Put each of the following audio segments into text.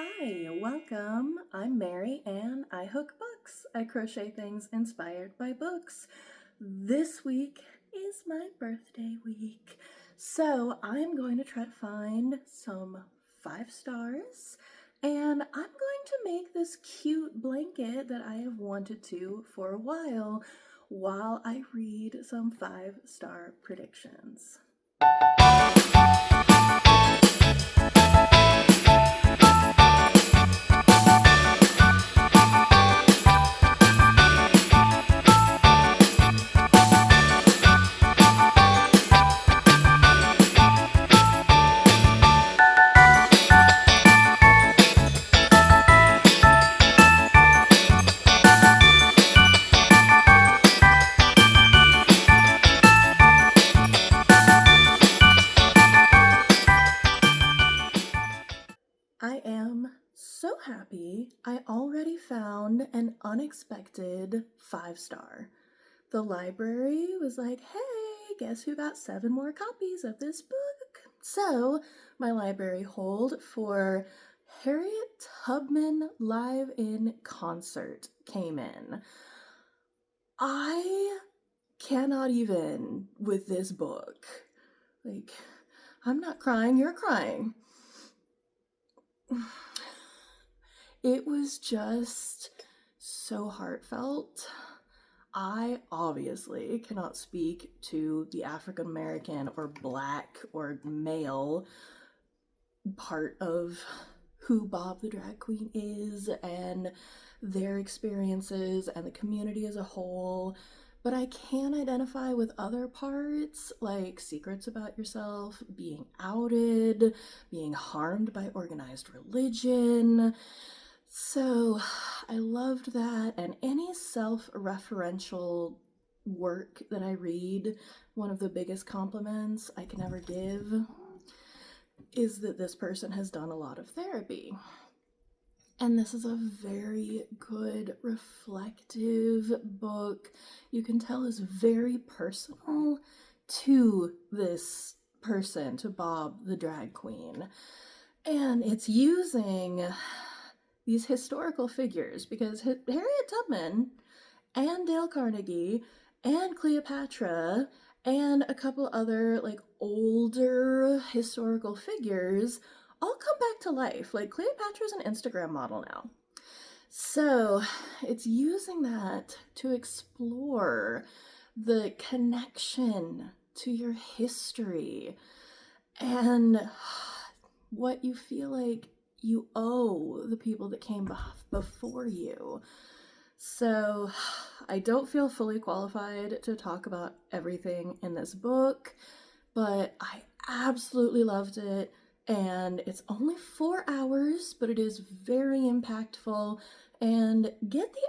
Hi, welcome. I'm Mary and I hook books. I crochet things inspired by books. This week is my birthday week, so I'm going to try to find some 5 stars, and I'm going to make this cute blanket that I have wanted to for a while I read some 5-star predictions. I am so happy I already found an unexpected 5-star. The library was like, hey, guess who got 7 more copies of this book? So my library hold for Harriet Tubman live in concert came in. I cannot even with this book. Like, I'm not crying, you're crying. It was just so heartfelt. I obviously cannot speak to the African American or Black or male part of who Bob the Drag Queen is and their experiences and the community as a whole, but I can identify with other parts, like secrets about yourself, being outed, being harmed by organized religion. So I loved that, and any self-referential work that I read, one of the biggest compliments I can ever give is that this person has done a lot of therapy. And this is a very good, reflective book. You can tell is very personal to this person, to Bob the Drag Queen. And it's using these historical figures because Harriet Tubman and Dale Carnegie and Cleopatra and a couple other like older historical figures all come back to life. Like Cleopatra's an Instagram model now. So it's using that to explore the connection to your history and what you feel like you owe the people that came before you. So I don't feel fully qualified to talk about everything in this book, but I absolutely loved it. And it's only 4 hours, but it is very impactful. And get the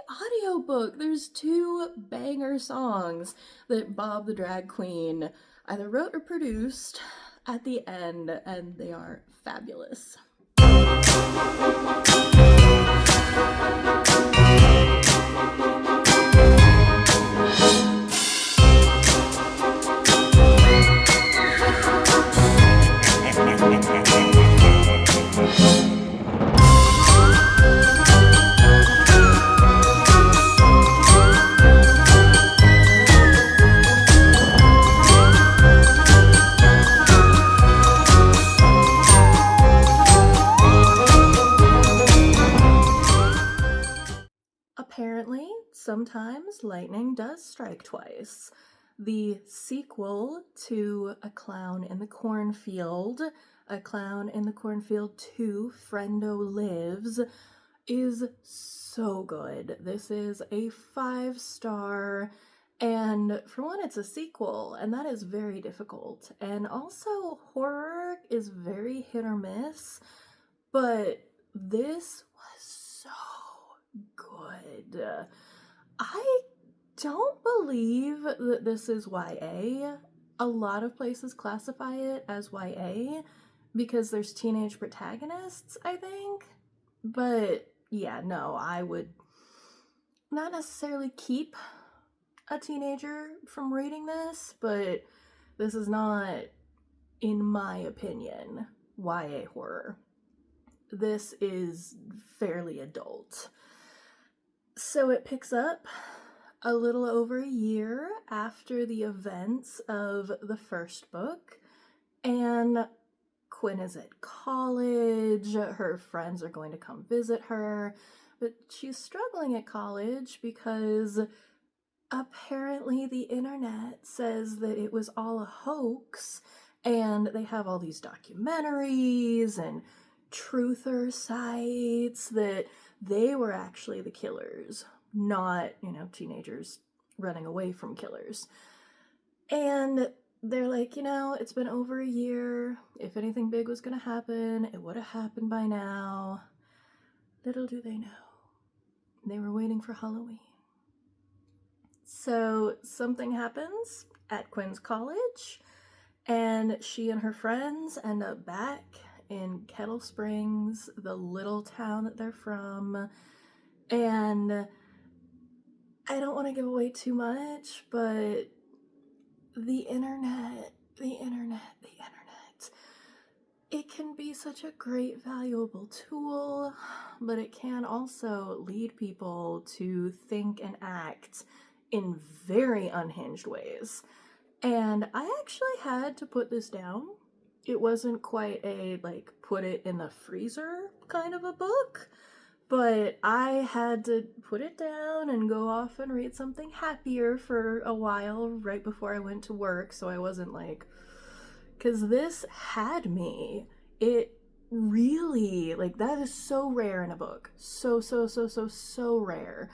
audiobook. There's 2 banger songs that Bob the Drag Queen either wrote or produced at the end, and they are fabulous. Apparently, sometimes lightning does strike twice. The sequel to A Clown in the Cornfield, A Clown in the Cornfield 2, Frendo Lives, is so good. This is a 5-star, and for one, it's a sequel, and that is very difficult. And also, horror is very hit or miss, but this was so good. I don't believe that this is YA. A lot of places classify it as YA because there's teenage protagonists, I think. But yeah, no, I would not necessarily keep a teenager from reading this, but this is not, in my opinion, YA horror. this is fairly adult. So it picks up a little over a year after the events of the first book, and Quinn is at college. Her friends are going to come visit her, but she's struggling at college because apparently the internet says that it was all a hoax, and they have all these documentaries and truther sites that they were actually the killers, not, teenagers running away from killers. And they're like, it's been over a year. If anything big was going to happen, it would have happened by now. Little do they know, they were waiting for Halloween. So something happens at Quinn's college, and she and her friends end up back in Kettle Springs, the little town that they're from. And I don't want to give away too much, but the internet, it can be such a great, valuable tool, but it can also lead people to think and act in very unhinged ways. And I actually had to put this down. It wasn't quite a, put it in the freezer kind of a book, but I had to put it down and go off and read something happier for a while right before I went to work, so I wasn't because this had me. It really, that is so rare in a book. So rare.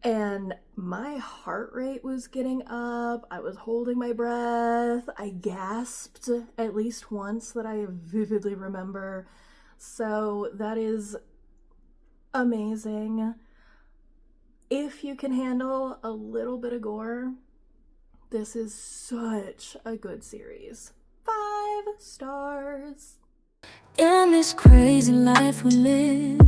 And my heart rate was getting up. I was holding my breath. I gasped at least once that I vividly remember. So that is amazing. If you can handle a little bit of gore, this is such a good series. 5 stars. In this crazy life we live,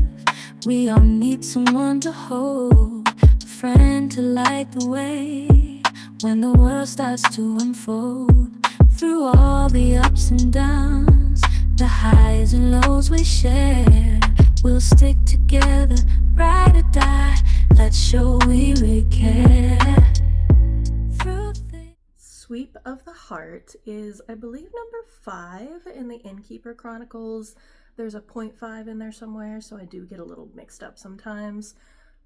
we all need someone to hold, a friend to light the way when the world starts to unfold. Through all the ups and downs, the highs and lows we share, we'll stick together, ride or die, let's show we really care. Sweep of the Heart is, I believe, number 5 in the Innkeeper Chronicles. There's a 0.5 in there somewhere, so I do get a little mixed up sometimes.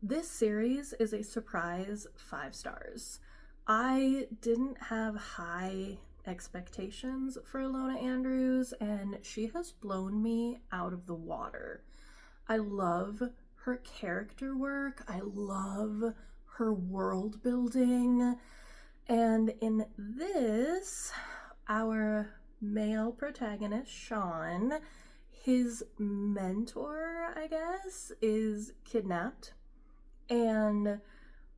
This series is a surprise 5 stars. I didn't have high expectations for Ilona Andrews, and she has blown me out of the water. I love her character work. I love her world building. And in this, our male protagonist, Sean, his mentor, I guess, is kidnapped. And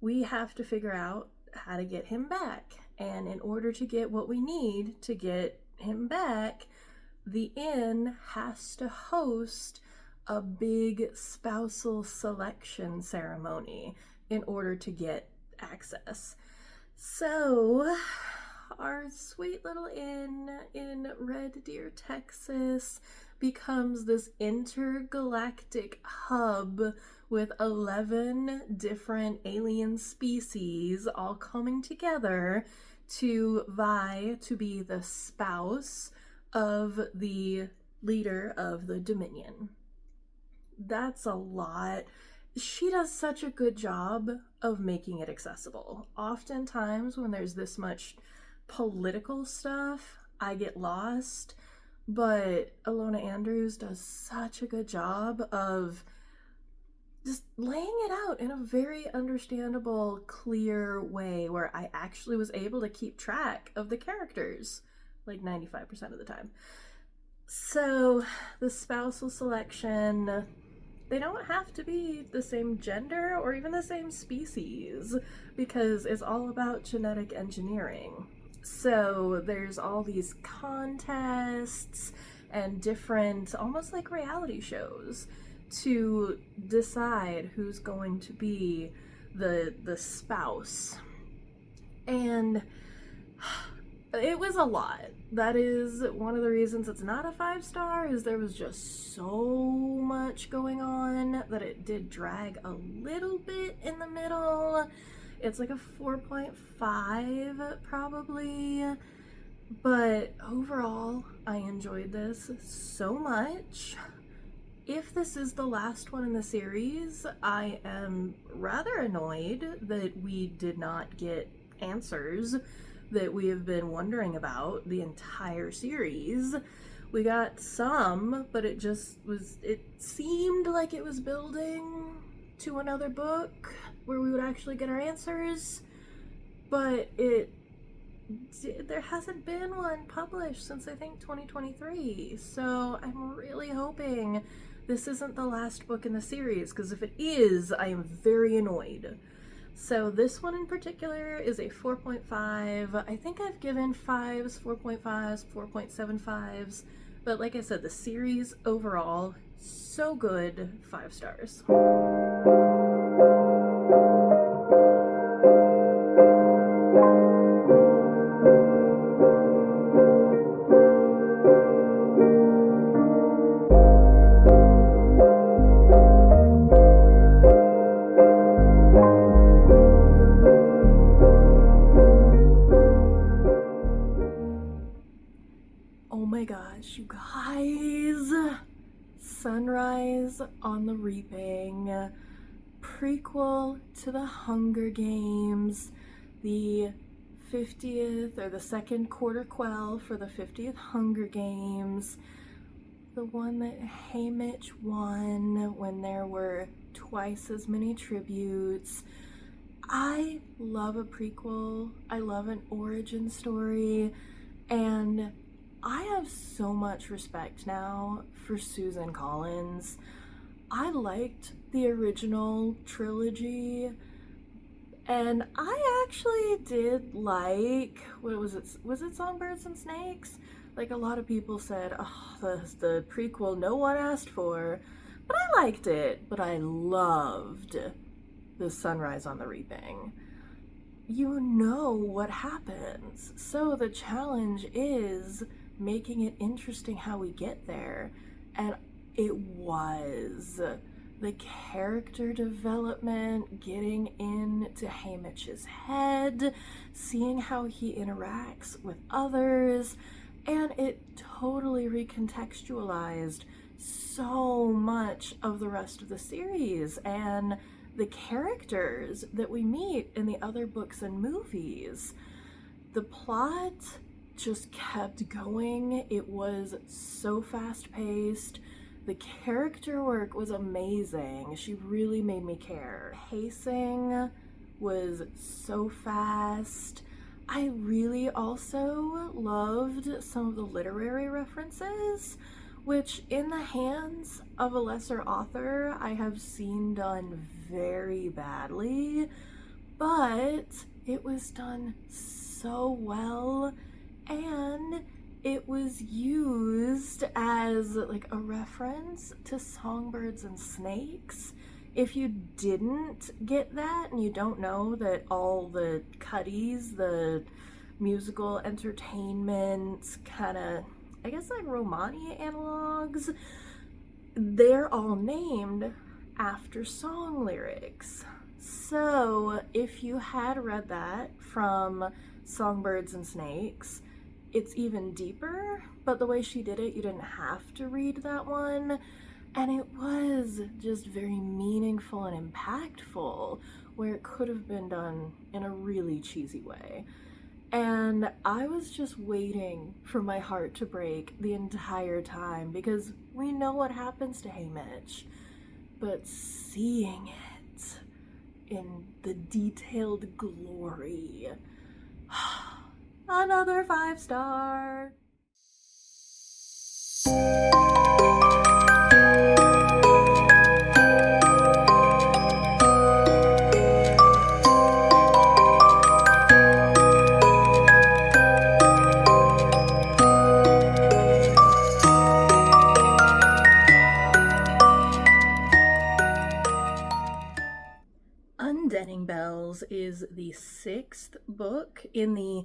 we have to figure out how to get him back. And in order to get what we need to get him back, the inn has to host a big spousal selection ceremony in order to get access. So, our sweet little inn in Red Deer, Texas becomes this intergalactic hub with 11 different alien species all coming together to vie to be the spouse of the leader of the Dominion. That's a lot. She does such a good job of making it accessible. Oftentimes when there's this much political stuff, I get lost, but Ilona Andrews does such a good job of just laying it out in a very understandable, clear way where I actually was able to keep track of the characters, 95% of the time. So, the spousal selection, they don't have to be the same gender or even the same species, because it's all about genetic engineering. So there's all these contests and different, almost like reality shows, to decide who's going to be the spouse. And It was a lot. That is one of the reasons it's not a 5-star, is there was just so much going on that it did drag a little bit in the middle. It's like a 4.5 probably, but overall I enjoyed this so much. If this is the last one in the series, I am rather annoyed that we did not get answers that we have been wondering about the entire series. We got some, but it seemed like it was building to another book where we would actually get our answers, but there hasn't been one published since I think 2023, so I'm really hoping this isn't the last book in the series, because if it is, I am very annoyed. So this one in particular is a 4.5. I think I've given 5s, 4.5s, 4.75s, but like I said, the series overall, so good, 5 stars. You guys, Sunrise on the Reaping, prequel to the Hunger Games, the 50th or the second quarter quell for the 50th Hunger Games, the one that Haymitch won when there were twice as many tributes. I love a prequel, I love an origin story, and I have so much respect now for Susan Collins. I liked the original trilogy, and I actually did like, what was it Songbirds and Snakes? Like, a lot of people said, oh, the prequel no one asked for, but I liked it, but I loved the Sunrise on the Reaping. You know what happens, so the challenge is making it interesting how we get there, and it was. The character development, getting into Haymitch's head, seeing how he interacts with others, and it totally recontextualized so much of the rest of the series and the characters that we meet in the other books and movies. The plot just kept going. It was so fast-paced. The character work was amazing. She really made me care. Pacing was so fast. I really also loved some of the literary references, which in the hands of a lesser author I have seen done very badly, but it was done so well, and it was used as like a reference to Songbirds and Snakes. If you didn't get that and you don't know that all the Cuddies, the musical entertainment kind of, I guess like Romani analogs, they're all named after song lyrics. So if you had read that from Songbirds and Snakes, it's even deeper, but the way she did it, you didn't have to read that one, and it was just very meaningful and impactful, where it could have been done in a really cheesy way. And I was just waiting for my heart to break the entire time, because we know what happens to Haymitch, but seeing it in the detailed glory, another 5-star. Undeading Bells is the 6th book in the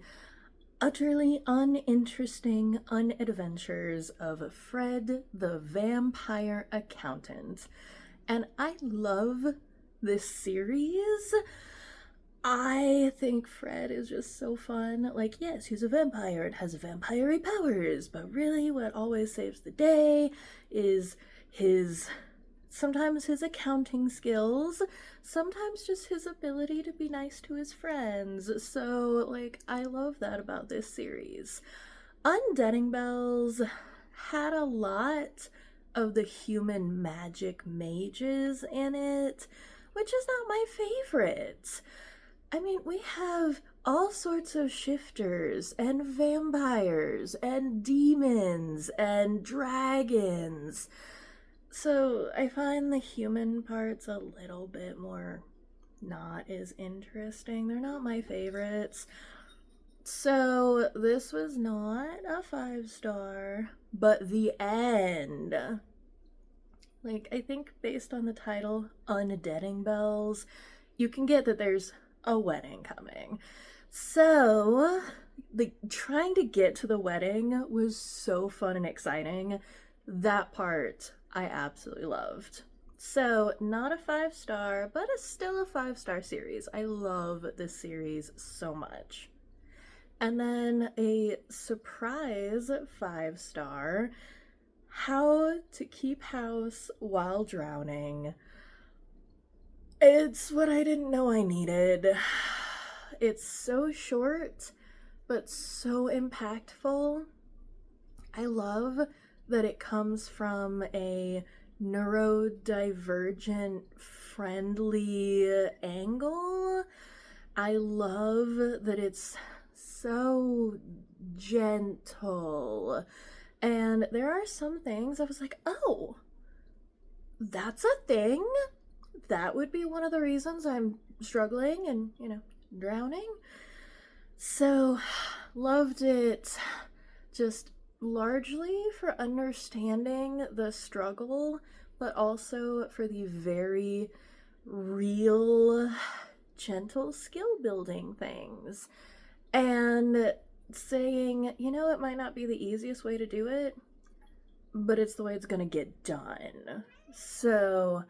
utterly uninteresting unadventures of Fred the Vampire Accountant. And I love this series. I think Fred is just so fun. Like, yes, he's a vampire and has vampire powers, but really what always saves the day is sometimes his accounting skills, sometimes just his ability to be nice to his friends. So, like, I love that about this series. Undeading Bells had a lot of the human magic mages in it, which is not my favorite. I mean, we have all sorts of shifters and vampires and demons and dragons. So I find the human parts a little bit more not as interesting. They're not my favorites. So this was not a 5-star, but the end. Like, I think based on the title, Undeading Bells, you can get that there's a wedding coming. So, trying to get to the wedding was so fun and exciting. That part I absolutely loved. So, not a 5-star, but still a 5-star series. I love this series so much. And then a surprise 5-star, How to Keep House While Drowning. It's what I didn't know I needed. It's so short, but so impactful. I love that it comes from a neurodivergent, friendly angle. I love that it's so gentle. And there are some things I was like, oh, that's a thing? That would be one of the reasons I'm struggling and, drowning. So, loved it just largely for understanding the struggle, but also for the very real, gentle skill building things. And saying, it might not be the easiest way to do it, but it's the way it's gonna get done. So,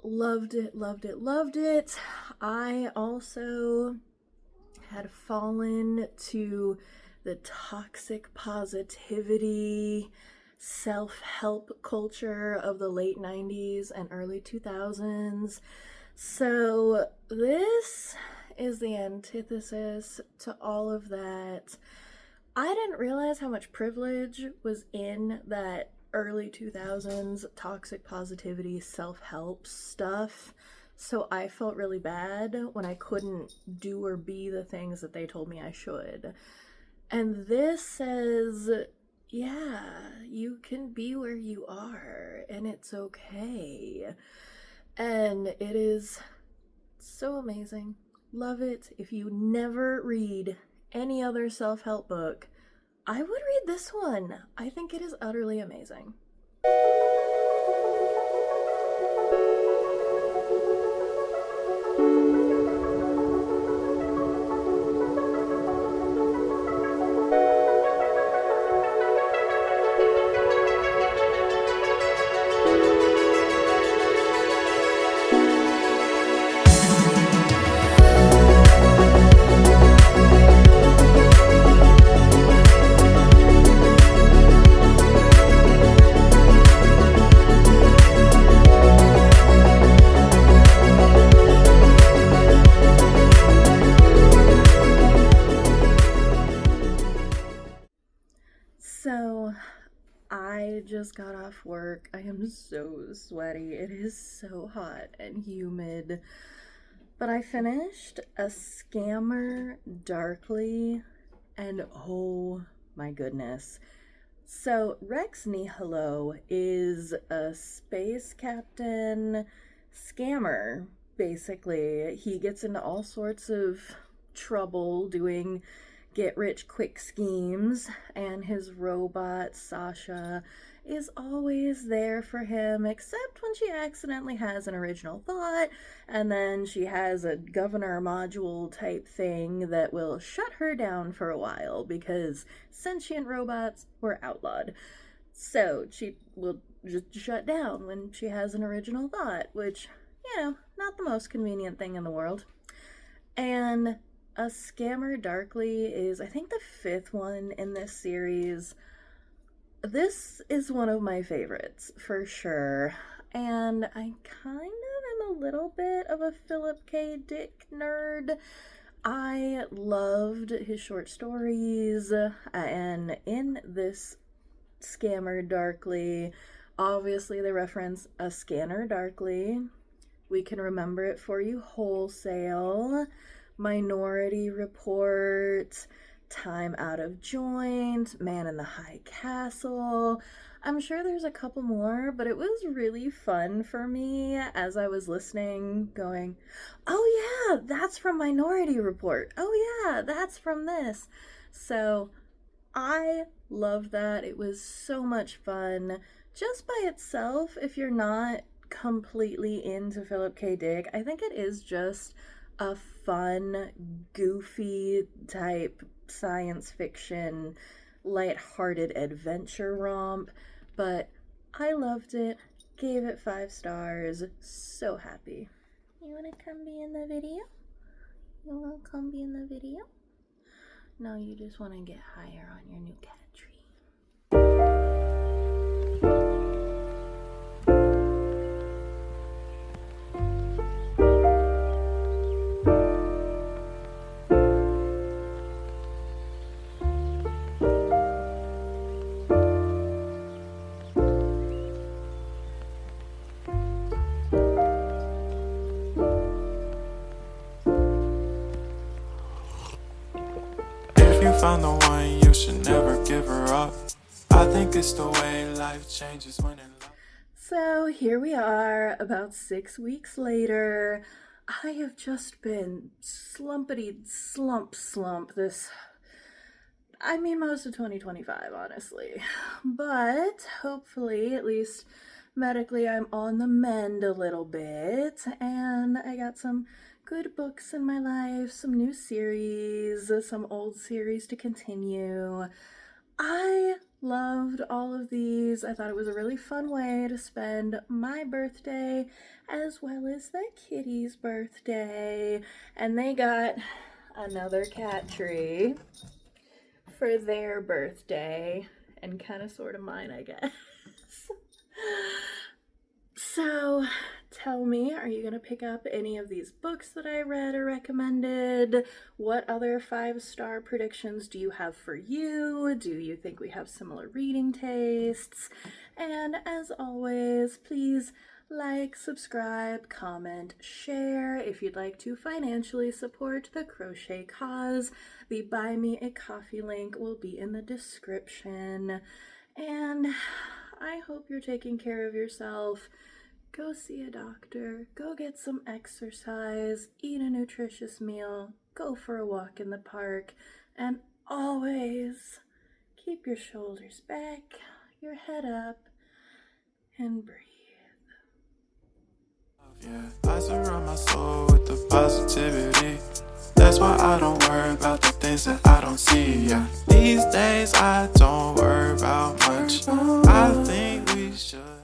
loved it, loved it, loved it. I also had fallen to the toxic positivity, self-help culture of the late 90s and early 2000s. So this is the antithesis to all of that. I didn't realize how much privilege was in that early 2000s toxic positivity, self-help stuff. So I felt really bad when I couldn't do or be the things that they told me I should. And this says, yeah, you can be where you are and it's okay. And it is so amazing. Love it. If you never read any other self-help book, I would read this one. I think it is utterly amazing. So, I just got off work. I am so sweaty. It is so hot and humid. But I finished A Scammer Darkly, and oh my goodness. So, Rex Nihilo is a space captain scammer, basically. He gets into all sorts of trouble doing get-rich-quick schemes, and his robot, Sasha, is always there for him, except when she accidentally has an original thought, and then she has a governor module type thing that will shut her down for a while, because sentient robots were outlawed. So she will just shut down when she has an original thought, which, not the most convenient thing in the world. And A Scammer Darkly is, I think, the 5th one in this series. This is one of my favorites, for sure. And I kind of am a little bit of a Philip K. Dick nerd. I loved his short stories, and in this Scammer Darkly, obviously they reference A Scanner Darkly. We can remember it for you wholesale. Minority Report, Time Out of Joint, Man in the High Castle. I'm sure there's a couple more, but it was really fun for me as I was listening, going, oh yeah, that's from Minority Report. Oh yeah, that's from this. So I loved that. It was so much fun. Just by itself, if you're not completely into Philip K. Dick, I think it is just a fun, goofy type science fiction, lighthearted adventure romp, but I loved it, gave it 5 stars, so happy. You wanna come be in the video? You wanna come be in the video? No, you just wanna get higher on your new cat tree. Found the one, you should never give her up. I think it's the way life changes when in love. So here we are, about 6 weeks later. I have just been slumpity slump this, most of 2025, honestly. But hopefully, at least medically, I'm on the mend a little bit, and I got some good books in my life, some new series, some old series to continue. I loved all of these. I thought it was a really fun way to spend my birthday as well as the kitty's birthday. And they got another cat tree for their birthday, and kind of sort of mine, I guess. So tell me, are you going to pick up any of these books that I read or recommended? What other 5-star predictions do you have for you? Do you think we have similar reading tastes? And as always, please like, subscribe, comment, share. If you'd like to financially support the crochet cause, the Buy Me a Coffee link will be in the description. And I hope you're taking care of yourself. Go see a doctor, go get some exercise, eat a nutritious meal, go for a walk in the park, and always keep your shoulders back, your head up, and breathe. Yeah, I surround my soul with the positivity. That's why I don't worry about the things that I don't see. Yeah, these days I don't worry about much. I think we should.